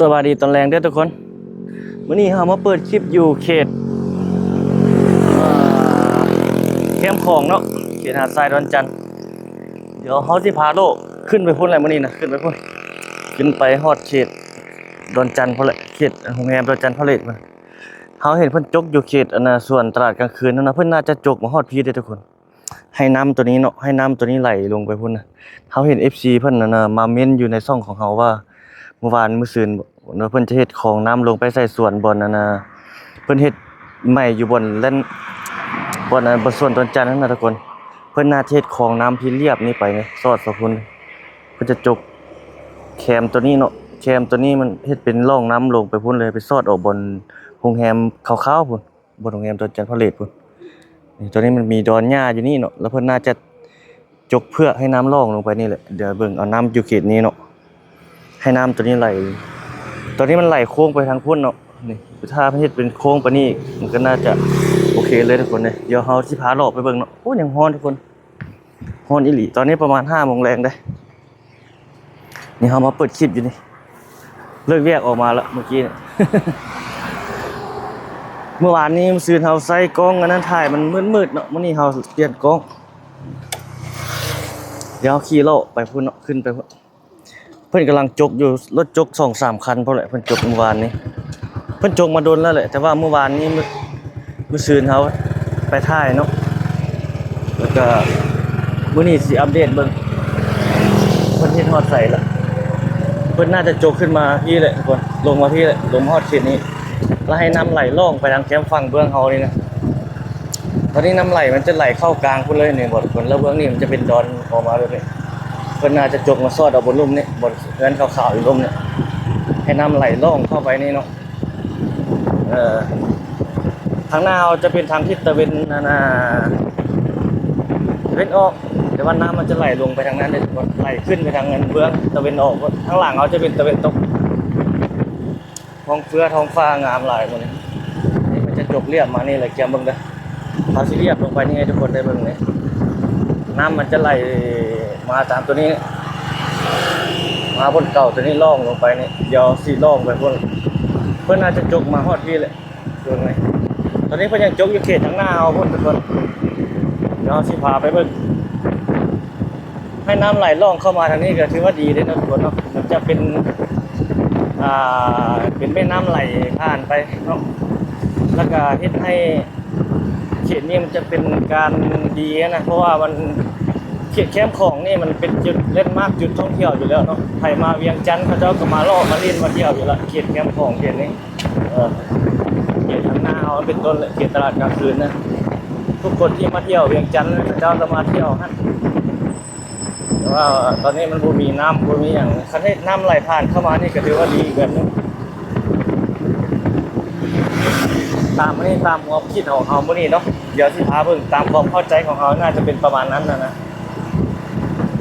สวัสดีตอนแรงเด้อทุกคนวันนี้เรามาเปิดคลิปอยู่เขตแคมป์ของเนาะเขตหาดทรายดอนจันทร์เดี๋ยวเขาสิพาโลกขึ้นไปพุ่นอะไรมื้อนี้นะขึ้นไปพุ่นขึ้นไปฮอดเขตดอนจันทร์พุ่นแหละเขตโรงแรมดอนจันทร์พาเลทมาเขาเห็นเพิ่นจกอยู่เขตอันน่ะส่วนตลาดกลางคืนนั่นนะเพิ่นน่าจะจกมาฮอดพี่เด้อทุกคนให้น้ำตัวนี้เนาะให้น้ำตัวนี้ไหลลงไปพุ่นนะเขาเห็น FC เพิ่นนั่นน่ะมาเม้นอยู่ในช่องของเขาว่าเมื่อวานมื้อซืนเพิ่นจะเฮ็ดของน้ำลงไปใส่สวนบ่อนนั่นน่ะเพิ่นเฮ็ดใหม่อยู่บ่อนเล่นบ่อนนั้นบ่ส่วนดอนจันทร์นั่นน่ะทุกคนเพิ่นน่าจะเฮ็ดของน้ำที่เรียบนี่ไปนี่ซอดสะพุ่นเพิ่นจะจกแคมตัวนี้เนาะแคมตัวนี้มันเฮ็ดเป็นร่องน้ำลงไปพุ่นเลยไปซอดออกบนโรงแรมขาวๆพุ่นบนโรงแรมดอนจันทร์พาเลทพุ่นนี่ตัวนี้มันมีดอนหญ้าอยู่นี่เนาะแล้วเพิ่นน่าจะจกเพื่อให้น้ำร่องลงไปนี่แหละเดี๋ยวเบิ่งเอาน้ำอยู่เขตนี้เนาะให้น้ำตัวนี้ไหลตอนนี้มันไหลโค้งไปทางพุ่นเนาะนี่ถ้าเฮ็ดเป็นโค้งไปนี่มันก็น่าจะโอเคเลยทุกคนเลยเดี๋ยวเฮาสิพาเลาะไปเบิ่งเนาะโอ้ยังร้อนทุกคนร้อนอีหลีตอนนี้ประมาณ 5 โมงแรงได้นี่เฮามาเปิดคลิปอยู่นี่เลิกแยกออกมาแล้วเมื่อกี้ เมื่อวานนี้ซื้อเฮาใส่กล้องอันนั้นถ่ายมันมืดๆเนาะมื้อนี้เฮาเปลี่ยนกล้องเดี๋ยวขี่เลาะไปพุ่นเนาะขึ้นไปพุ่นเพิ่นกำลังจกอยู่รถจก 2-3 คันพอแหละเพิ่นจกเมื่อวานนี้เพิ่นจกมาโดนแล้วแหละแต่ว่าเมื่อวานนี้มื้อซืนเฮาไปถ่ายเนาะแล้วก็มื้อนี้สิอัปเดตเบิ่งเพิ่นเฮ็ดฮอดใส่ละเพิ่นน่าจะจกขึ้นมาพี่แหละทุกคนลงมาพี่แหละลงฮอดเขตนี้แล้วให้น้ำไหลล่องไปทางแคมป์ฝั่งเบื้องเฮานี่นะตอนนี้น้ำไหลมันจะไหลเข้ากลางพุ่นเลยนี่บ่ทุกคนแล้วเบื้องนี้มันจะเป็นดอนออกมาเลยนี่เพิ่นน่าจะจกมาซอดเอาบนลุ่มนี่บนเงินขาวๆอยู่ลุ่มนี่ให้น้ำไหลล่องเข้าไปนี่เนาะทางหน้าเราจะเป็นทางทิศตะวันตะวันออกแต่ว่าน้ำมันจะไหลลงไปทางนั้นเลยไหลขึ้นไปทางเงินเบื้องตะวันออกข้างหลังเราจะเป็นตะวันตกท้องฟ้างามหลายหมดนี่มันจะจบเรียบมานี่แหละแกมเบิ่งเด้อเขาสิเรียบลงไปนี่ให้ทุกคนได้เบิ่งนี่น้ำมันจะไหลมาตามตัวนี้มาบนเก่าตัวนี้ล่องลงไปนี่เดี๋ยวสิล่องไปเพิ่นน่าจะจกมาฮอดพี่แหละดูไงตอนนี้เพิ่นยังจกอยู่เขตทางหน้าเอาพุ่นทุกคนเดี๋ยวสิพาไปเบิ่งให้น้ำไหลล่องเข้ามาทางนี้ก็ถือว่าดีเลยนะทุกคนเนาะมันจะเป็นเป็นแม่น้ำไหลผ่านไปเนาะแล้วก็เฮ็ดให้เขตนี้มันจะเป็นการดีนะเพราะว่ามันเขตแคมป์ของนี่มันเป็นจุดเล่นมากจุดท่องเที่ยวอยู่แล้วเนาะใครมาเวียงจันทร์เขาเจ้าก็มาล่อมาเล่นมาเที่ยวอยู่แล้วเขตแคมป์ของเขตนี้เขตทางหน้าเอาเป็นต้นเขตตลาดกลางคืนนะทุกคนที่มาเที่ยวเวียงจันทร์เขาเจ้าจะมาเที่ยวฮะแต่ว่าตอนนี้มันบ่มีน้ำบ่มีอย่างคันให้น้ำไหลผ่านเข้ามานี่ก็ถือว่าดีแบบนึงตามนี้ตามความคิดของเฮามื้อนี้เนาะเดี๋ยวสิพาเบิ่งตามความเข้าใจของเฮาน่าจะเป็นประมาณนั้นนะ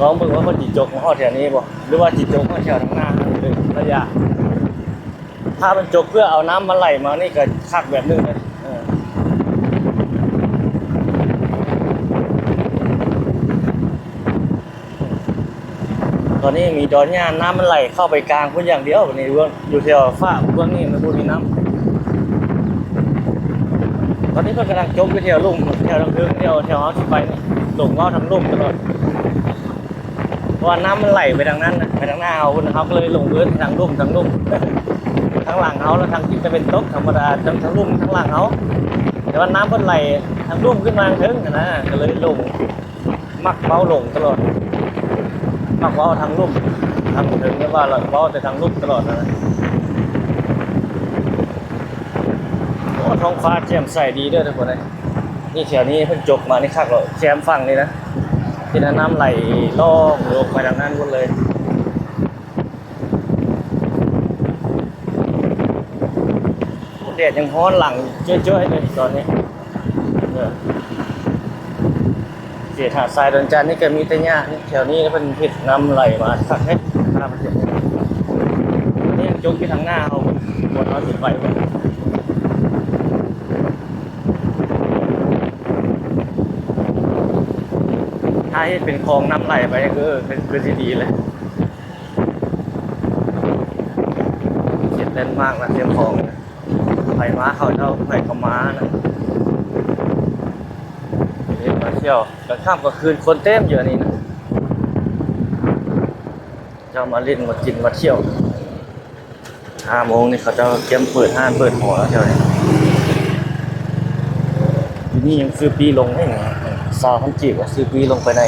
ลองเบิ่งว่าเพิ่นสิจกมาฮอดแถวนี้บ่หรือว่าสิจกมาแถวทางหน้าเลยระยะถ้ามันจกเพื่อเอาน้ำมาไหลมานี่ก็คักแบบนึงเลยตอนนี้มีดอนหญ้าน้ำมันไหลเข้าไปกลางพุ่นอย่างเดียวนี่เบื้องอยู่แถวฟ้าเบื้องนี้มันบ่มีน้ำตอนนี้เพิ่นกำลังจกอยู่แถวลุ่มแถวทางเทิงแถวเฮาสิไปนี่ลงเว้าทางลุ่มตลอดเพราะว่าน้ำมันไหลไปทางนั้นนะไปทางหน้าเอาพุ่นเฮาก็เลยลงเอื้อนทางลุ่มทางหลังเฮาแล้วทางที่จะเป็นตกธรรมดาทางลุ่มทางหลังเฮาแต่ว่าน้ำเพิ่นไหลทางลุ่มขึ้นมาถึงนะก็เลยลงมักเว้าลงตลอดมักเว้าทางลุ่มทางถึงนี่ว่าเราเว้าแต่ทางลุ่มตลอดนะท้องฟ้าแจ่มใสดีด้วยทุกคนเลยนี่แถวนี้เพิ่งจกมานี่คักเลยแจ่มฝั่งนี่นะที่น้ำไหลล่องลงไปทางนั้นหมดเลยแดดยังร้อนหลังเจ้ยๆเลยตอนนี้เขตหาดทรายดอนจันทร์นี่ก็มีแต่หญ้าแถวนี้เป็นพิษน้ำไหลมาคักให้ข้ามไปนี่ยังจกที่ทางหน้าเขาบนเขาติดไฟถ้าให้เป็นคลองน้ำไหลไปก็เป็นที่ดีเลย เล่นมากนะเตรียมของไผ่ม้าเขาเจ้าไผ่ขม้านะเล่นมาเที่ยวกลางค่ำกลางคืนคนเต็มเยอะนี่นะเจ้ามาเล่นมากินมาเที่ยว5 โมงนี่เขาจะเตรียมเปิดห้างเปิดหอแล้วเที่ยวนี้ทีนี้ยังซื้อปีลงให้ไง20,000 กีบว่าซื้อปีลงไปใน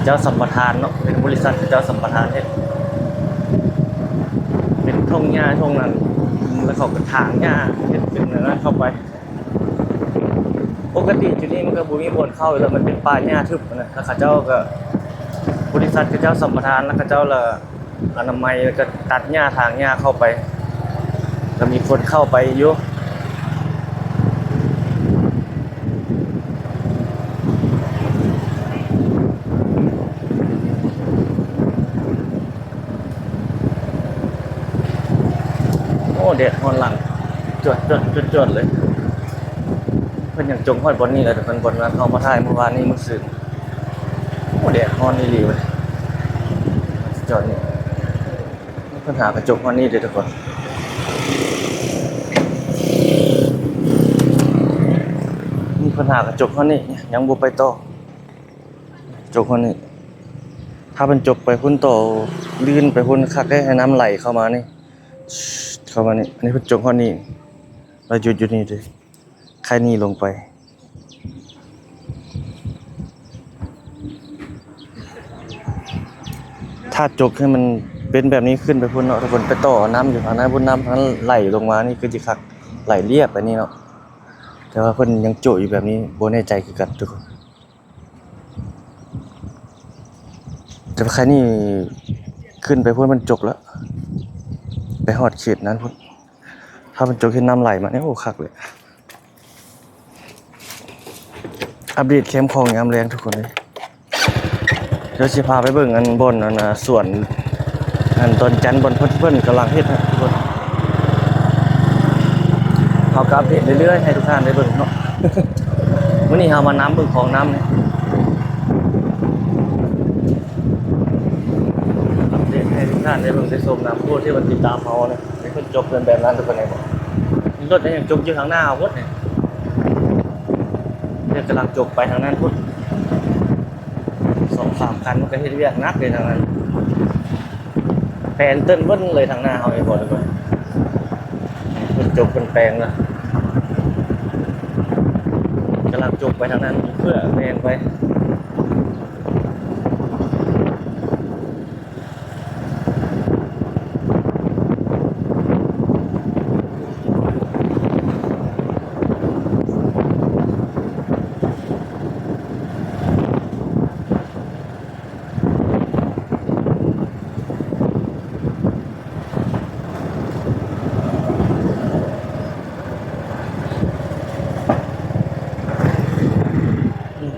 เจ้าสัมปทานเนาะเป็นบริษัทเจ้าสัมปทานเฮ็ดเป็นทุ่งหญ้าทุ่งนั้นแล้วเขาก็ถางหญ้าเฮ็ดเป็นอะไรเข้าไปปกติจุดนี้มันก็บ่มีคนเข้าอยู่แล้วมันเป็นป่าหญ้าทึบนะถ้าเขาเจ้าก็บริษัทเจ้าสัมปทานแล้วเขาเจ้าละอนามัยก็ตัดหญ้าถางหญ้าเข้าไปก็มีคนเข้าไปอยู่โอ้เด็ดฮอนหลังจวดเลยเพิ่นยังจงฮอดบนนี้เลยแต่เพิ่นบนนั้นเอามาถ่ายเมื่อวานนี้มื้อซื่อโอ้เด็ดฮอนอีหลีเว้ยจอดนี่เพิ่นหากระจกฮอนนี่เด้อทุกคนมีปัญหากระจกฮอนนี่ยังบ่ไปต่อกระจกฮอนนี่ถ้าเป็นจบไปพุ่นต่อลื่นไปพุ่นคักได้ให้น้ำไหลเข้ามานี่เข้ามานี่อันนี้เพิ่นจกฮอนนี่เราหยุดอยู่นี่เด้อใครนี่ลงไปถ้าจกให้มันเป็นแบบนี้ขึ้นไปพุ่นเนาะทุกคนไปต่อน้ำอยู่ทางนั้นพุ่นน้ำทางนั้นไหลลงมานี่คือสิคักไหลเรียบไปนี่เนาะแต่ว่าเพิ่นยังโจะอยู่แบบนี้บ่แน่ใจคือกันทุกคนแต่ว่าใครนี่ขึ้นไปพุ่นมันจกแล้วไปฮอดเขตนั้นพุ่นถ้ามันจกเห็นน้ำไหลมาเนี่ยโอ้คักเลยอัปเดตเข้มของยามแรงทุกคนเลยเดี๋ยวสิพาไปเบิ่งอันบนอันน่ะสวนอันต้นจันทร์บนเพิ่นกำลังเฮ็ดนะทุกคนเฮาก็อัปเดตเรื่อยๆให้ทุกท่านได้เบิ่งเนาะ มื้อนี้เฮามาน้ำเบิ่งของน้ำเนี่ยอัปเดตให้ทุกท่านได้เบิ่งได้ชมน้ำผู้ที่มันติดตามเฮานะให้เพิ่นจบเป็นแบบนั้นทุกคนเลยบ่มีรถยังจกอยู่ข้างหน้าเฮาหมดเนี่ยเดี๋ยวกำลังจกไปทางนั้นพุ่น 2-3 คันมันก็เฮ็ดเวียกหนักเลยทางนั้นแปลนเติ้นเบิ้นเลยทางหน้าเฮาไอ้บ่ทุกคนเพิ่นจกเพิ่นแปลงแล้วกำลังจกไปทางนั้นเพื่อแปลงไป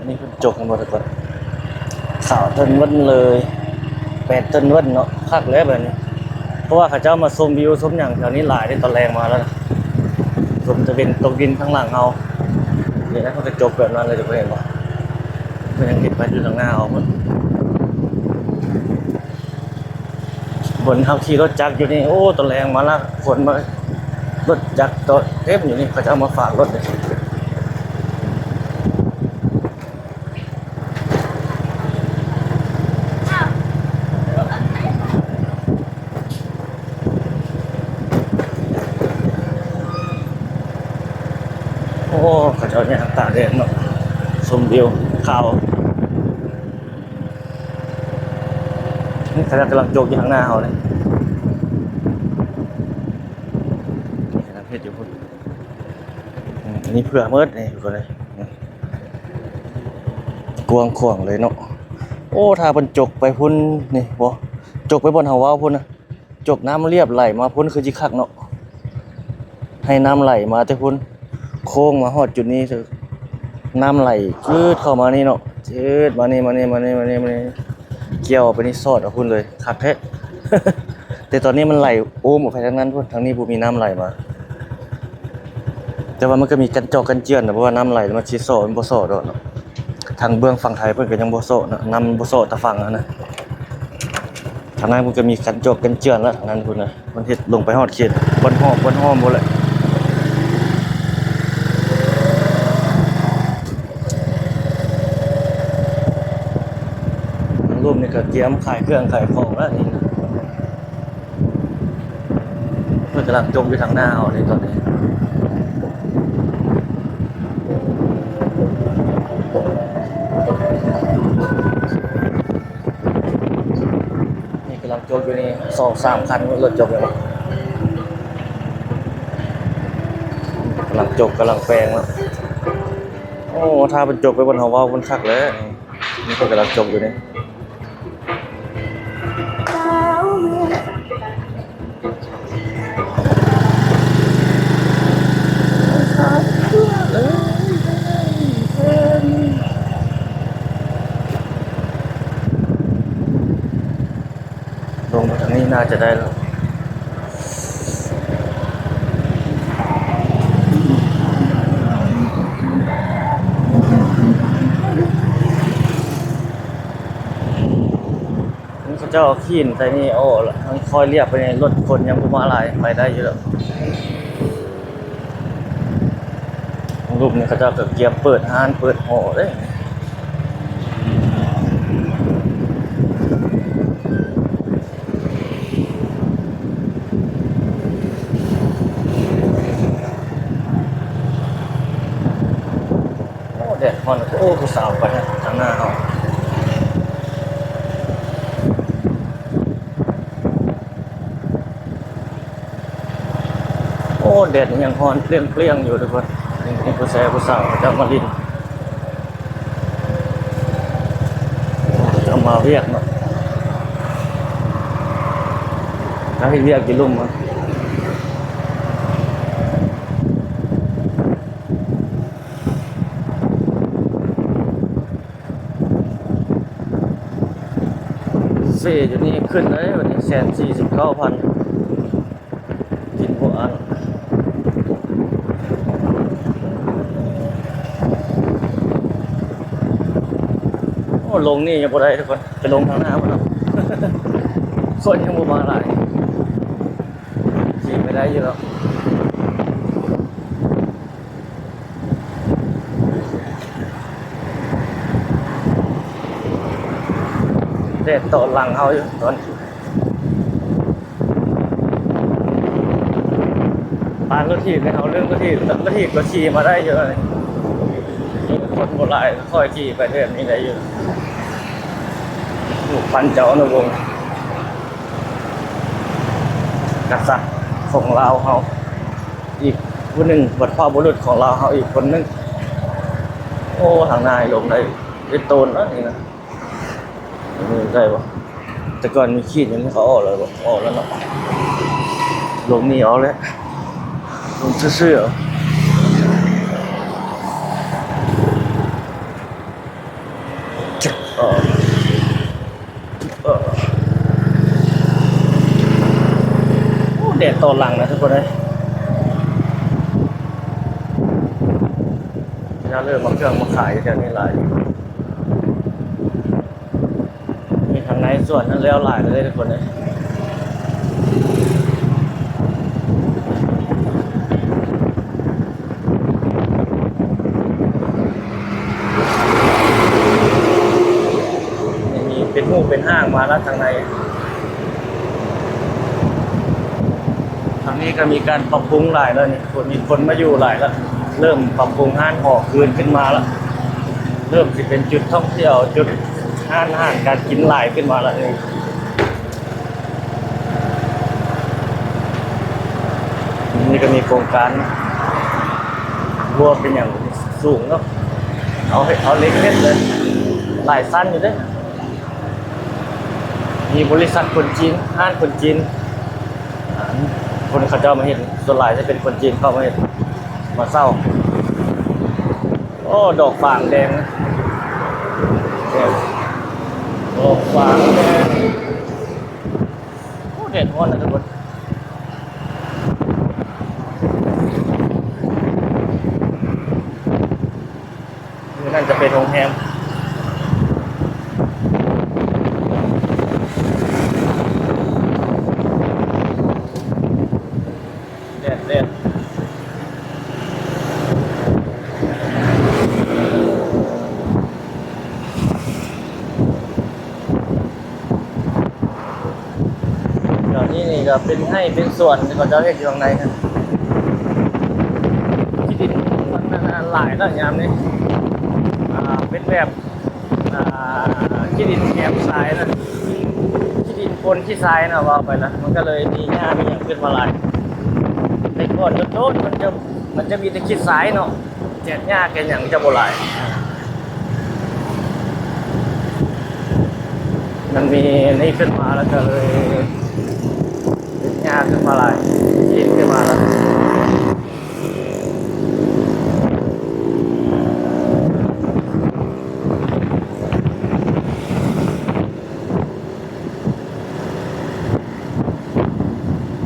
นี่เพิ่นจกกันบ่ทุกคนขาวเติ้นเบิ้นเลย8 เติ้นเบิ้นเนาะคักแล้วแบบนี้เพราะว่าเขาเจ้ามาชมวิวชมหยังแถวนี้หลายได้ตอนแรงมาแล้วนะชมจะเป็นตกดินข้างหลังเฮาเดี๋ยวนะเขาจะจกแบบนั้นเลยทุกคนเห็นบ่เพิ่นยังเก็บไปอยู่ทางหน้าเฮาพุ่นบนเฮาขี่รถจักรอยู่นี่โอ้ตอนแรงมาแล้วฝนมารถจักรตัวเต็มอยู่นี่เขาจะเอามาฝากรถเลยโอ้เขาจะเอาเนี่ยตากแดดเนาะชมวิวขาวนี่เขากำลังโจกอยู่ข้างหน้าเขาเลยกำลังเฮ็ดอยู่พุ่นอันนี้เผื่อเมิดนี่ทุกคนเลยกวางขวางเลยเนาะโอ้ถ้าเพิ่นจกไปพุ่นนี่บ่จกไปบนเฮาว้าวพุ่นนะจกน้ำเรียบไหลมาพุ่นคือสิคักเนาะให้น้ำไหลมาแต่พุ่นโค้งมาฮอดจุดนี้คือน้ำไหลจืดเข้ามานี่เนาะจืดมานี่เกี่ยวไปนี่ซอดเอาพุ่นเลยคักแท้ แต่ตอนนี้มันไหลโอ้มออกไปทางนั้นพุ่นทางนี้บ่มีน้ำไหลมาแต่ว่ามันก็มีกันจอกกันเจือนนะเพราะว่าน้ำไหลมันสิซ้อมันบ่ซ้อดอกเนาะทางเบื้องฝั่งไทยเพิ่นก็ยังบ่ซ้อนะน้ำบ่ซ้อแต่ฝั่งนั้นนะ ทางนั้นมันก็มีกันจอกกันเจือนแล้วทางนั้นพุ่นน่ะมันเฮ็ดลงไปฮอดเขตบนหอมบ่แหละทางรูปนี่ก็เตรียมขายเครื่องขายของแล้วนี่นะเพิ่นกำลังจมอยู่ทางหน้าเอานี่ตอนนี้นี่กำลังจมอยู่นี่ 2-3 คันรถจมอยู่นี่กำลังจบกำลังแปลงแล้วโอ้ถ้าเป็นจบไปบนหอว่าวบนคักแล้วนี่ก็กำลังจบอยู่นี่ลงมาทางนี้น่าจะได้แล้วนี่เขาเจ้าขีนใส่นี่โอ้ละมันคอยเรียบไปในรถคนยังบ่มาหลายไปได้อยู่แล้วรูปนี้เขาเจ้าก็เกียร์เปิดห้านเปิดหอเด้โอ้แดดฮ้อนโอ้ผู้สาวไปทางหน้าเฮาโอ้แดดยังฮ้อนเปรี้ยงๆอยู่ทุกคนนี่ผู้สาวเขาเจ้ามาลินจะมาเรียกเนาะถ้าให้เรียกกี่ลุ่มมั้งเซ่อยู่นี่ขึ้นเลยวันนี้149,000กินพวกอันโอ้ลงนี่ยังบ่ได้ทุกคนไปลงทางหน้าบ่เนาะ คนยังบ่มาหลายขี่ไม่ได้อยู่แล้วแดดตอนหลังเฮาอยู่ตอนปานรถถีบในเฮาเรื่องรถถีบก็ขี่มาได้อยู่เลยคนบ่หลายค่อยขี่ไปเรื่อยนี่ได้อยู่ลูกปันเจ้านะวงกษัตริย์ของลาวเฮาอีกผู้หนึ่งบรรพบุรุษของลาวเฮาอีกคนนึงโอ้ทางนายลงได้โตนแล้วนี่นะนี่ได้บ่แต่ก่อนมีขีดอย่างนี้เขาออกแล้วบ่ออกแล้วเนาะลงนี่เอาแล้วลงซื่อๆโอ้แดดตอนหลังนะทุกคนเลยจะเริ่มมาเครื่องมาขายแถวนี้หลายมีทางในส่วนนั้นแล้วหลายเลยทุกคนเลยมีเป็นหูเป็นห้างมาแล้วทางในทางนี้ก็มีการปรับปรุงหลายแล้วนี่มีคนมาอยู่หลายแล้วเริ่มปรับปรุงห้างหอคืนขึ้นมาแล้วเริ่มสิเป็นจุดท่องเที่ยวจุดห้างการกินหลายขึ้นมาแล้วนี่ก็มีโครงการรวมเป็นอย่างสูงเนาะเอาเล็กเล็กเลยหลายสั้นอยู่ด้วยมีบริษัทคนจีนห้างคนจีนคนเขาเจ้ามาเห็นส่วนหลายจะเป็นคนจีนเข้ามาเห็นมาเศร้าโอ้ดอกฝางแดงนะดอกฝางแดงโอ้เด็ดฮ้อนนะทุกคนนี่นั่นจะเป็นโรงแรม ก็เป็นให้เป็นส่วนที่เขาจะเฮ็ดอยู่ข้างในนะที่ดินมันหลายแล้วยามนี้เป็นแบบที่ดินแคมทรายนะที่ดินปนที่ทรายนะว่าไปนะมันก็เลยมีหญ้ามีอย่างขึ้นมาหลายแต่ก่อนโน้นมันจะมีแต่ขี้ทรายเนาะแจกหญ้าแกอย่างจะบ่หลายมันมีนี่ขึ้นมาแล้วก็เลยเป็นหญ้าขึ้นมาหลายดินขึ้นมาแล้ว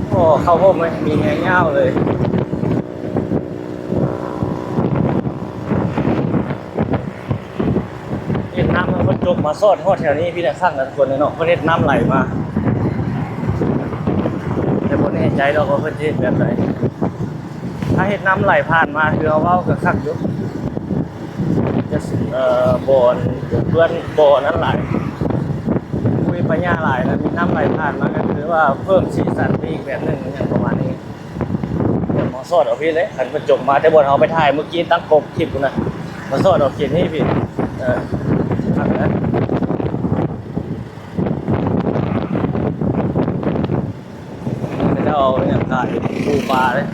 โอ้เข้าพวกมันมีแง่เง่าเลยเห็นน้ำมันก็จมมาซอดทอดแถวนี้พี่แต่ข้างนั้นคนเนาะเขาเห็นน้ำไหลมาแต่คนแน่ใจเราก็เพิ่นสิแบบไหนถ้าเห็นน้ำไหลผ่านมาคือเอาเว้ากับคักอยู่จะบ่อนเพื่อนบ่อนั้นไหลคุยปัญญาหลายแล้วมีน้ำไหลผ่านมาก็คือว่าเพิ่มสีสันไปอีกแบบหนึงอย่างประมาณนี้เดี๋ยวหมอสอดเอาพี่เลยขันประจบมาแต่บนเอาไปถ่ายเมื่อกี้ตั้งกบคลิปนะมาสอดเอาเขียนให้พี่ทำนะไม่ได้เอาเนี่ยขายปูปลาเลย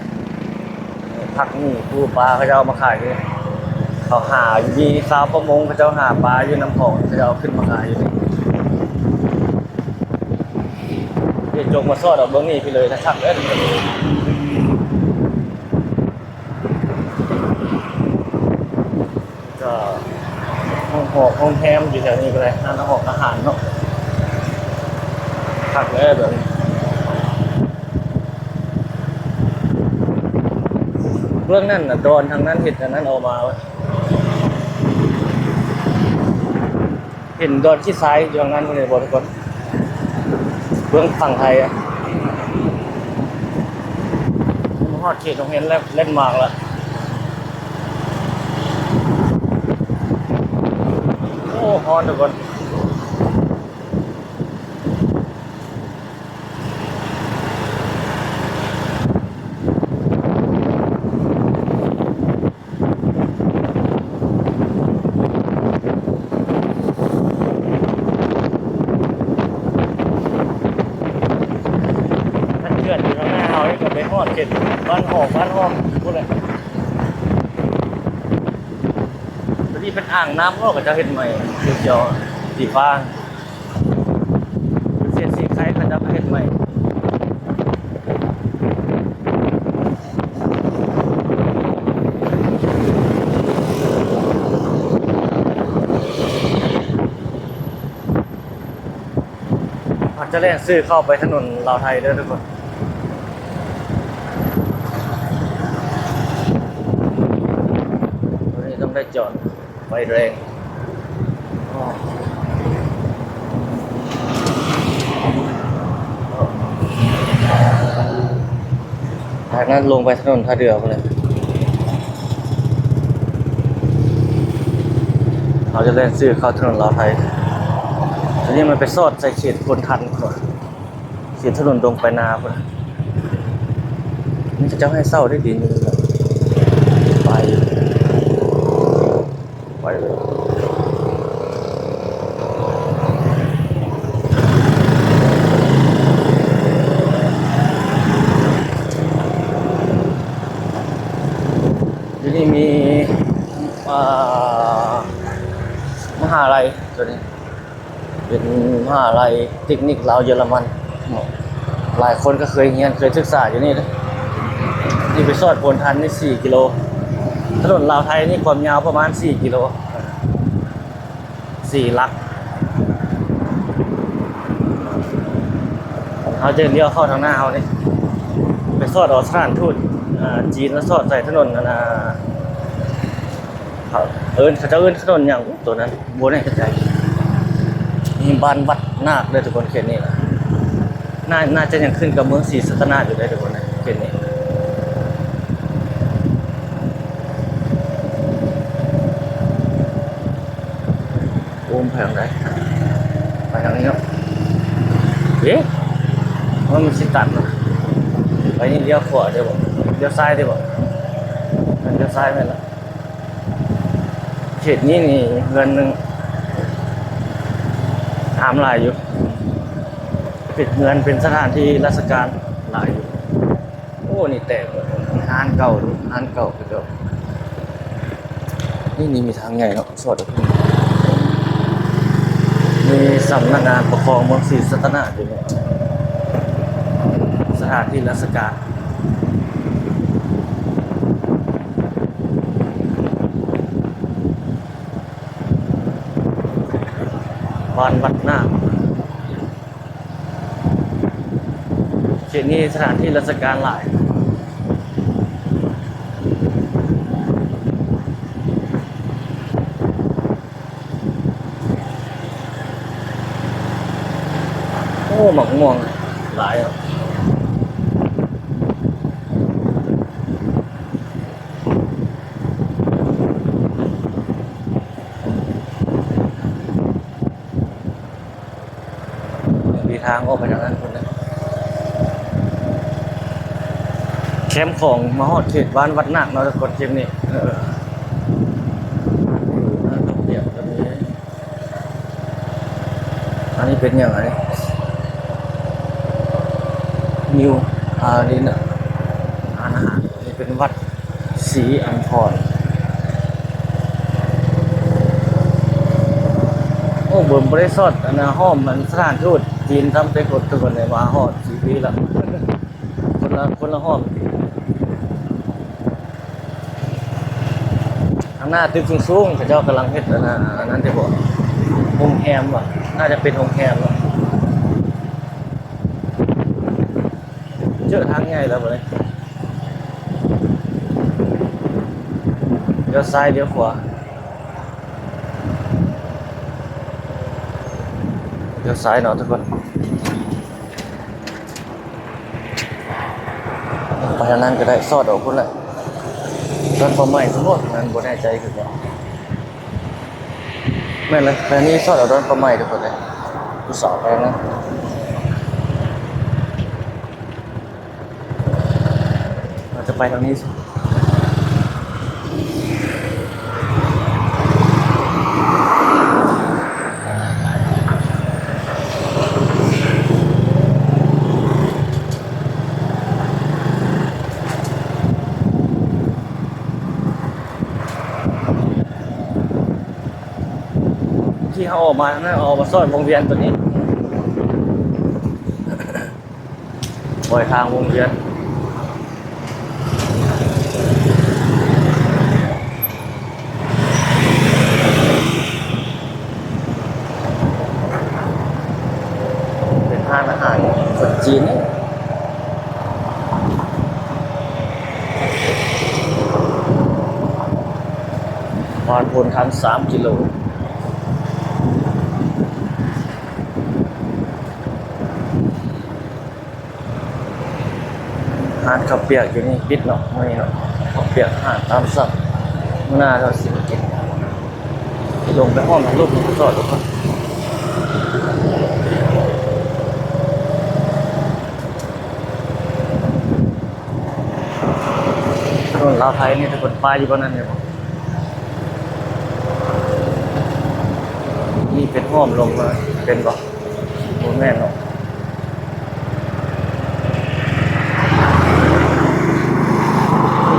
ผักนี่ปูปลาเขาจะเอามาขายเลยเขาหาอยู่ดีสาวประมงเขาจะหาปลาอยู่น้ำของเขาจะเอาขึ้นมาขายอยู่นี่เดี๋ยวจงมาสอดเอาเบื้องนี้ไปเลยนะครับก็ห้องหอกห้องแฮมอยู่แถวนี้ก็เลยร้านอาหารอาหารเนาะผักเลยแบบนี้เรื่องนั้นน่ะโดนทางนั้นเห็นทางนั้นเอามาเห็นโดนที่ซ้ายอยู่ทางนั้นเลยบอกทุกคนเบื้องฝั่งไทยอะฮอดเขตตรงเห็นแล้วเล่นมากแล้วโอ้ฮอดทุกคนเขื่อนอยู่ข้างหน้าเราก็ไปฮอดเขตบ้านหอกบ้านห้อมพูดเลยตอนนี้เป็นอ่างน้ำก็จะเห็นใหม่เขียวๆสีฟ้าเสียดสีไข่ก็จะเห็นใหม่อาจจะเล่นซื้อเข้าไปถนนลาวไทยเด้อทุกคนตอนนี้ต้องได้จอดไฟแรงทางนั้นลงไปถนนท่าเรือไปเลยเราจะเล่นซื้อเข้าถนนลาวไทยทีนี้มันไปซอดใส่เขตคนทันก่อนเขตถนนตรงไปนาไปนี่จะให้เศร้าได้ดีนี่แหละไปเลยทีนี้มีมหาลัยตัวนี้เป็นมหาลัยเทคนิคลาวเยอรมันหลายคนก็เคยเรียนเคยศึกษาอยู่นี่นะนี่ไปซอดโพนทันนี่4 กิโลถนนลาวไทยนี่ความยาวประมาณ4 กิโล4 ลักเขาจะเลี้ยวเข้าทางหน้าเขานี่ไปซอดออกสถานทูตจีนแล้วซอดใส่ถนนเขาจะเอิ้นถนนอย่างตัวนั้นโบนให้กระจายมีบ้านวัดนาคเลยทุกคนเขตนี้นะน่าจะยังขึ้นกับเมืองศรีสัตนาอยู่ได้ทุกคนนะเขตนี้โอมไปทางไหนไปทางนี้เนาะเอ๊ะ มันสิตัดนะไปนี่เลี้ยวขวาเดี๋ยวบ่เลี้ยวซ้ายเดี๋ยวบ่มันเลี้ยวซ้ายไปแล้วเขตนี้นี่เงินหนึ่งถามหลายอยู่ปิดเงินเป็นสถานที่ราชการหลายอยู่โอ้นี่แตกหมดห้านเก่าดูห้านเก่าไปเก่านี่มีทางใหญ่เนาะสอดมีสำนักงานปกครองเมืองศรีสัตนะอยู่เนี่ยสถานที่ราชการบ้านวัดนาคเขตนี้สถานที่ราชการหลายโอ้หมอกม่วงหลายอ่ะมีทางออกไปทางนั้นคนนะแคมป์ของมหอดเขตบ้านวัดนาคเนาะทุกคนเขตนี้เปียกแบบนี้อันนี้เป็นอย่างไรนิวนี่นะอาหารนี่เป็นวัดศรีอัมพรโอ้ผมบริสุทธิ์อันนะห้อมมันสถานทูตจีนทำได้กดทุกคนเลยมาหอด4 ปีแล้วคนละห้อมข้างหน้าตึกสูงๆเขาเจ้ากำลังเฮ็ดอันนั้นจะบอกโฮมแฮมว่ะน่าจะเป็นโฮมแฮมว่ะเจอทางใหญ่แล้วบ่เลยเลี้ยวซ้ายเลี้ยวขวาเลี้ยวซ้ายเนาะทุกคนไปทางนั้นก็ได้ซอดออกพุ่นแหละตอนประใหม่ทั้งหมดนั้นบ่แน่ใจคือว่าแม่นเลยแต่นี่ซอดออกตอนประใหม่ทุกคนเลยผู้สาวไปนะเราจะไปทางนี้ที่เขาออกมานะออกมาซ่อนวงเวียนตัวนี้ปล่อยทางวงเวียนเป็นห้างอาหารคนจีนนี่พรพลทำ3 กิโลหานข้าวเปียกอยู่นี่ปิดเนาะไม่เนาะข้าวเปียกหานตามสั่งเมื่อหน้าเราสิบกินลงไปห้องรูปมันก็จอดทุกคนถนนลาวไทยนี่ทุกคนป้ายอยู่บนนั้นเนี่ยนี่เป็นห้อมลงมาเป็นบ่โมแม่นเนาะ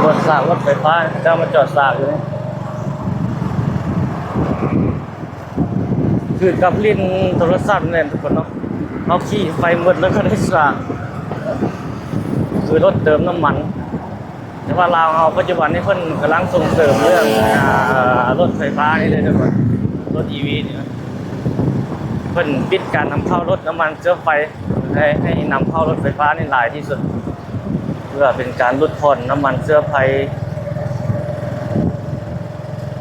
รถสากรถไฟฟ้าเจ้ามาจอดสากอยู่นี่คือกับลิ้นโทรศัพท์เนี่ยทุกคนเนาะเอาขี่ไฟหมดแล้วก็ได้สากคือรถเติมน้ำมันแต่ว่าลาวเอาปัจจุบันนี้เพิ่นกำลังส่งเสริมเรื่องรถไฟฟ้านี่เลยทุกคนรถ EV เนี่ยเพิ่นปิดการนำเข้ารถน้ำมันเชื้อไฟให้นำเข้ารถไฟฟ้านี่หลายที่สุดเพื่อเป็นการลดผ่อนน้ำมันเชื้อไฟ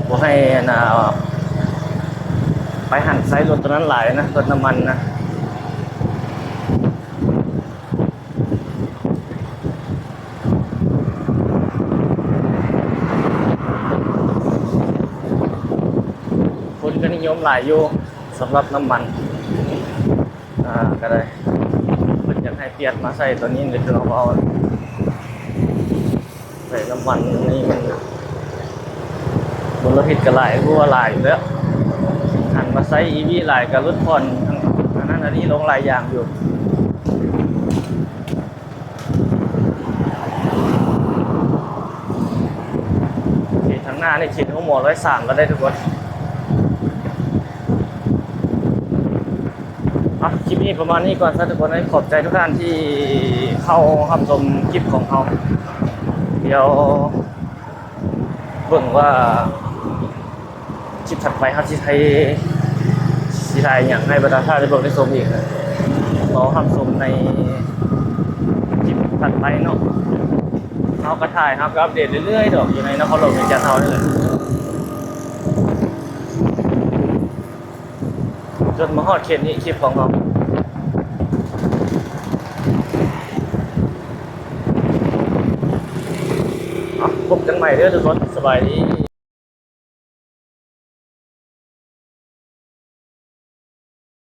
บ่ให้ไปหันไซส์รถตัวนั้นหลายนะรถน้ำมันนะคนก็นิยมหลายอยู่สำหรับน้ำมันก็ได้เพิ่นอยาก ากให้เปลี่ยนมาใส่ตัวนี้เลยคือเอาใส่น้ำมันนี่มันมลพิษก็หลายรู้ว่าหลายอยู่แล้วหันมาใส่ EV หลายกับรถผ่อนทั้งนั้นอันนี้ลงหลายอย่างอยู่ขีดทางหน้านี่ขีดหัวหมอ103ก็ได้ทุกคนคลิปนี้ประมาณนี้ก่อนซะทุกคนขอบใจทุกท่านที่เข้ารับชมคลิปของเขาเดี๋ยวเบิ่งว่าคลิปถัดไปเขาที่ไทยอย่างให้ประชาชนได้เบิ่งได้ชมอีกนะรอรับชมในคลิปถัดไปเนาะเขาก็ถ่ายครับอัปเดตเรื่อยๆดอกอยู่ในนครหลวงในจันทร์เฮานี่แหละจนมาฮอดเขตนี้คลิปของเขาพบกันใหม่เด้อทุกคนสบายดี